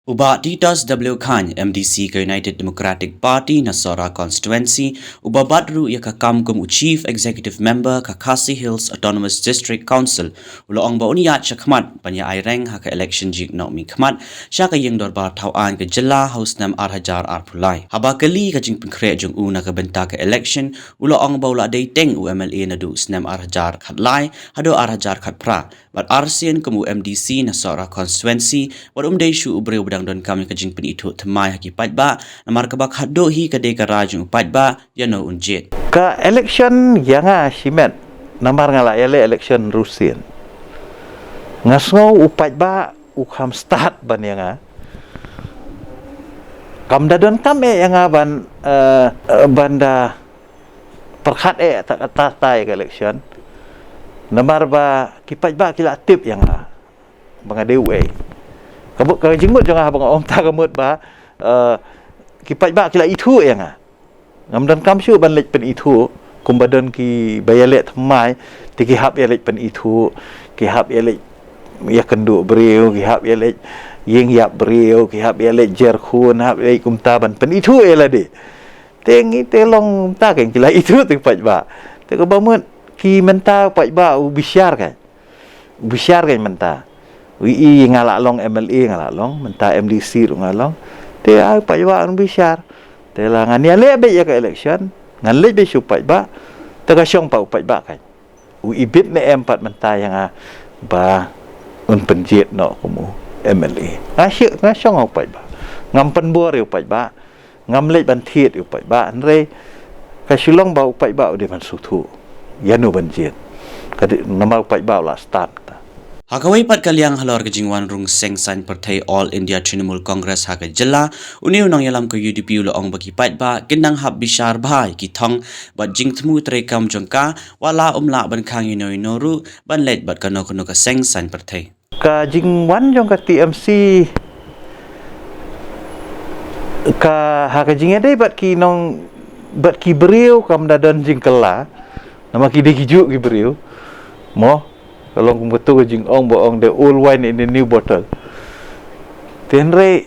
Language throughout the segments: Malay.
Uba Titas W. Khan, MDC ke United Democratic Party Nasara Constituency, Uba Badru ya ka Kamkum Chief Executive Member ka Khasi Hills Autonomous District Council, ulo ong ba uniya siya khamat, panya ay reng ha ka election jik na umi khamat, siya ka yung dorbar tawaan ka jila house nam arhajar arpulay. Haba kali ka jing pengkre jung una ka benta ka election, ulo ong ba ula dating UMLA na du snam arhajar khatlay, hado arhajar khatpra, but arsian kamu MDC Nasara Constituency, wat day shu ubre don kami kajing penito temai hakipat ba namar kabak hado hi kadai karajung upat ba yano unjet ka election yanga simet namar ngala ele election Rusian ngasno upat ba ukham start ban yanga kam dadon kame yanga ban banda perkhat tak atas tai ke election namar ba kipat ba kila tip yanga bangadewe kabut ka jingmut jangan abang om ta kamut ba kipat ba kila itu yang ngamdan kamshu ban lek pen itu kumbadan ki bayalet thamai tiki hab ya lek pen itu ki hab ya lek ya kendu beriu ki hab ya lek yeng yap beriu ki hab ya lek jerkhun hab ya kumta ban pen itu ela de tengi telong ta kan kila itu kipat ba te ko bamut ki menta pat ba bisyar kan menta WI ngalak long MLA ngalak long menta MDC lu ngalong te ai pa wa ang bisyar te la ngan ya le be ya ka election ngan le be su pa ba te ka syong pa ba kan WI bit ne empat menta yang ba un penjit no kumu MLA asyik nga syong pa ba ngam penbor yu pa ba ngam le ban thiet yu pa ba andre ka shulong ba pa ba de man su thu yanu banjit ka nama pa ba la start Hakawai pat kaliang halor ke jingwan rung seng san partai All India Trinamool Congress haka jela uni unang yalam ke UDP ulo ong bagi pat ba gendang hab bishar bhai ki thong bat jing tmu trekam jongka wala umla ban khang inoi noru ban let bat kano ka seng san partai ka jingwan jong ka TMC ka haka jingade bat ki nong bat ki beriu kam dadan jingkela nama ki de hiju ki beriu mo kalau betul jing ong boong the old wine in the new bottle tenre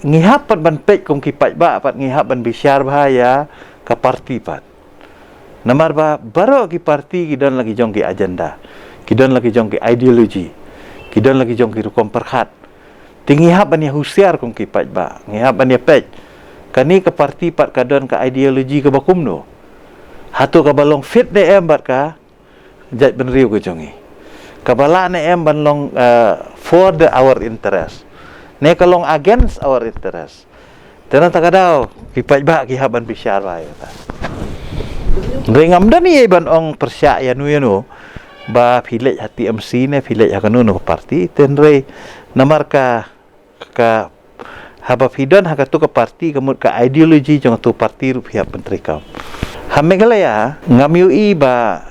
ngihap pat ban pek kong kipat ba pat ngihap ban bisyar bahaya ka parti pat namar ba baro ki parti kidon lagi jong ki agenda kidon lagi jong ki ideologi kidon lagi jong ki rukom perkhat tingihap ban ya husiar kong kipat ba ngihap ban ya pek kani ka parti pat kadon ka ideologi ka bakumno hatu ka balong fit de embat ka jat ben riu ke jongi kabala ne em banlong for our interest ne kalong against our interest tena takadaw kipat ba ki haban bisyar ba ta ringam dani ban ong persya ya nu ba philek hati MC ne philek hakanu no parti tenre namar ka haba fidon hakatu ka parti kamut ka ideologi jong tu parti ru pihak menteri kam hamegalaya ngamiu i ba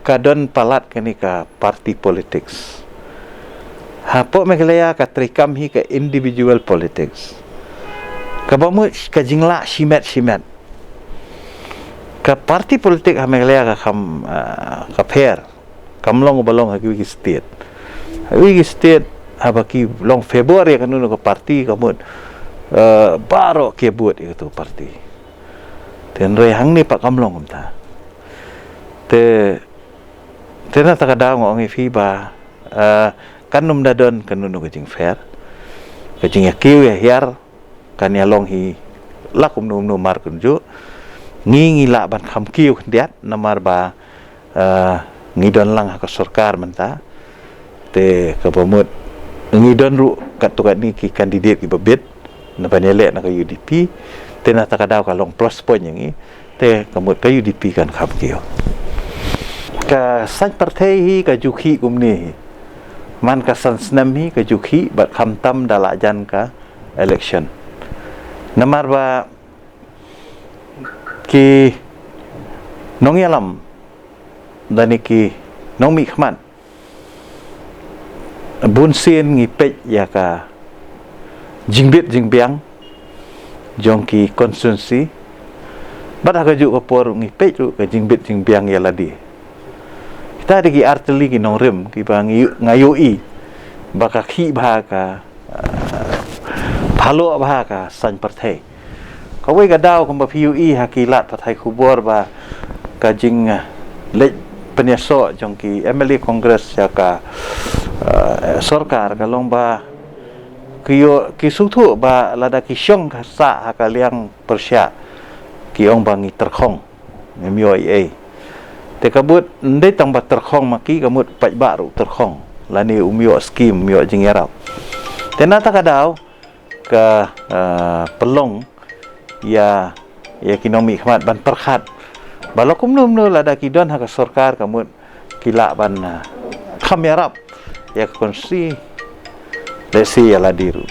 kadon palat kini ka party politics hapo megalaya ka trikam hi ka individual politics kabamu ka jingla shimet ka party politik ha megalaya ka kam ka pair kamlong balong ha wiki state habaki long February kanu ka party kamut baro ke buat itu party tenre hang ni pak kamlong ta te tena takadaw ngong ifiba kanum dadon kanunu kajing fair kajing yakiw ya hiar kan ya long hi lakum num mar kunju ngi la ban kham kiw diat namar ba ngidon lang ka sarkar menta te kabamut ngidon ru katukat ni ki kandidat ki babit na banele na ka UDP tena takadaw ka long plus point yang te kamut ka UDP kan kham kiw ka san partai hi ka jukhi kumni man ka san snam hi ka jukhi bat khamtam dala jan ka election namar ba ki nong yalam dani ki nong mi khman bun sin ngi pej ya ka jingbit jingbiang jong ki constituency bat ka ju ka por ngi pej ru ka jingbit jingbiang ya ladi kita ada ki arteli ki nong rem ki bang ngayoi baka ki bha ka halo bah ka san partai kau we gadau kau PUE hakilat partai kubur bah ka jing lej penyeso jong ki MLA Kongres ya ka sorkar ka long ba kiyo kisuthu ba lada kisyong ka sa ha ka liang persya ki ong bangi terkhong MUIA te kabut ndai tang ba terkhong maki kamut pai baru terkhong lani umyo skim umyo jing yarau tenata kadau ke pelong ya kinomi khmat ban perkhat balokum num no lada kidon ha ka sorkar kamut kila ban kham yarap ya konsi desi ya ladiru